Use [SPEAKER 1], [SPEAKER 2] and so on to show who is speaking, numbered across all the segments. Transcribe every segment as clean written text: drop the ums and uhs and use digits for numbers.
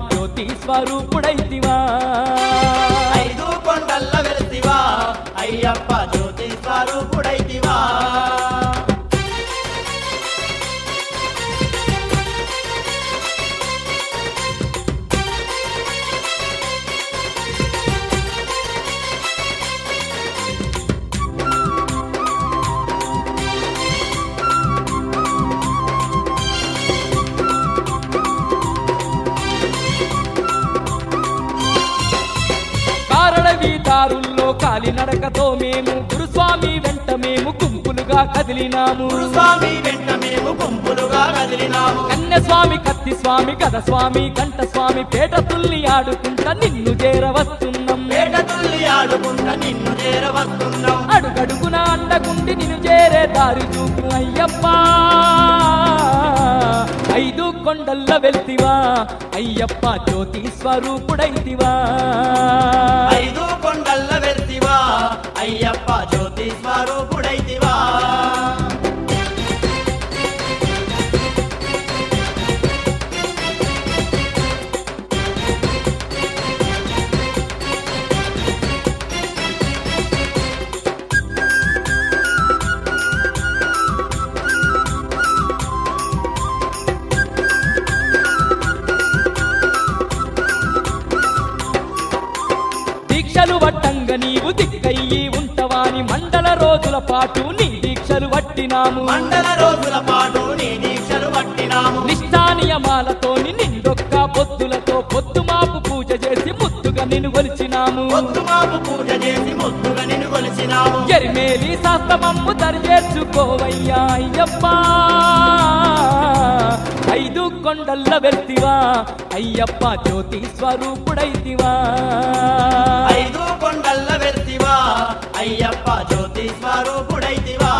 [SPEAKER 1] జ్యోతి స్వరూపుడైతివా
[SPEAKER 2] ఐదు కొండల్ల వెలితివా అయ్యప్ప జ్యోతి స్వరూపుడైతివా
[SPEAKER 1] దారుల్లో కాలినడకతో మేము గురుస్వామి వెంట మేము గుంపులుగా కదిలినాము
[SPEAKER 2] గురుస్వామి వెంట మేము గుంపులుగా కదిలినాము
[SPEAKER 1] కన్యస్వామి కత్తి స్వామి గదస్వామి గంట స్వామి పేట తుల్లి ఆడుకుంటా నిన్ను చేరవస్తున్నాం
[SPEAKER 2] పేట తుల్లి ఆడుకుంటా నిన్ను చేరవస్తున్నాం
[SPEAKER 1] అడుగడుగున అండగుండి నిన్ను చేరే దారి చూపు అయ్యప్ప ఐదు కొండల్ల వెళ్తివా అయ్యప్ప జ్యోతి స్వరూపుడైతివా
[SPEAKER 2] ఐదు కొండల్ల వెళ్తివా అయ్యప్ప జ్యోతి స్వరూపుడైతివా
[SPEAKER 1] దీక్షలు వట్టంగ నీవు దిక్కయ్యి ఉంటవాని మండల రోజుల పాటు నీ దీక్షలు వట్టినాము
[SPEAKER 2] మండల రోజుల పాటు నీ దీక్షలు పట్టినాము
[SPEAKER 1] నిష్ఠానియమాలతోని నిండొక్క పొద్దులతో పొద్దుమాపు పూజ చేసి ముద్దుగా నిన్ను కొలిచినాము
[SPEAKER 2] పొద్దుమాపు పూజ చేసి ముద్దుగా నిన్ను కొలిచినాము
[SPEAKER 1] ఎరిమేలి శాస్త్రమమ్ము దరిచేర్చుకోవయ్యా అయ్యప్ప ఐదు కొండల్ల వెళ్తివా అయ్యప్ప జ్యోతి స్వరూపుడైతివా
[SPEAKER 2] ఐదు కొండల్ల వెళ్తివా అయ్యప్ప జ్యోతి స్వరూపుడైతివా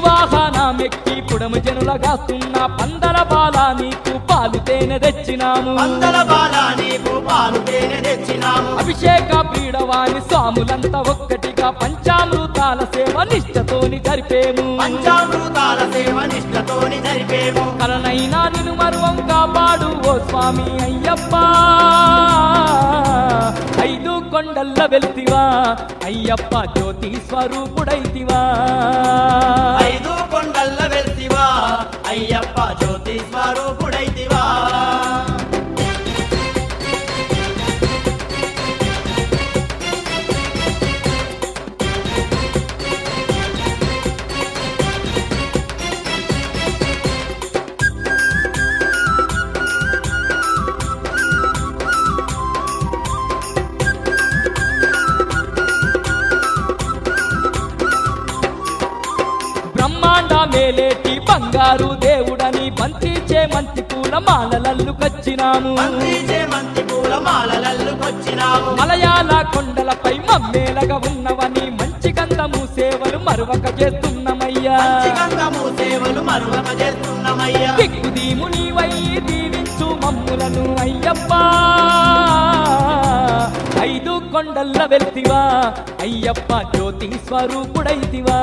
[SPEAKER 1] వాహనమెక్కి పుడము జనులగాస్తున్న పందల బాల నీకు పాలు తేనె తెచ్చినాము
[SPEAKER 2] పందల బాల నీకు పాలు తేనె తెచ్చినాము
[SPEAKER 1] అభిషేక పీడవాని స్వాములంతా ఒక్కటిగా పంచామృతాల సేవ నిష్ఠతోని జరిపేము
[SPEAKER 2] పంచామృతాల సేవ నిష్ఠతోని జరిపేము
[SPEAKER 1] కలనైనా నిన్ను మరువం కాపాడు ఓ స్వామి అయ్యప్ప ఐదు కొండల్ల వెళ్తివా అయ్యప్ప జ్యోతి స్వరూపుడైతివా
[SPEAKER 2] ఐదు కొండల్ల వెళ్తివా అయ్యప్ప జ్యోతి స్వరూపుడైతివా
[SPEAKER 1] బ్రహ్మాండ మేలేటి బంగారు దేవుడని బంతిచే మంతి పూల మాలలల్లుకొచ్చినాము
[SPEAKER 2] మంతి పూల మాలలల్లుకొచ్చినాము
[SPEAKER 1] మలయాళ కొండలపై మమ్మేలగా ఉన్నవని మంచి గంధము సేవలు మరువక చేస్తున్నామయ్యా
[SPEAKER 2] గంధము సేవలు మరువక చేస్తున్నామయ్యా
[SPEAKER 1] దిక్కుదీము నీవై దీవించు మమ్ములను అయ్యప్ప ఐదు కొండల్ల వెళ్తివా అయ్యప్ప జ్యోతి స్వరూపుడైతివా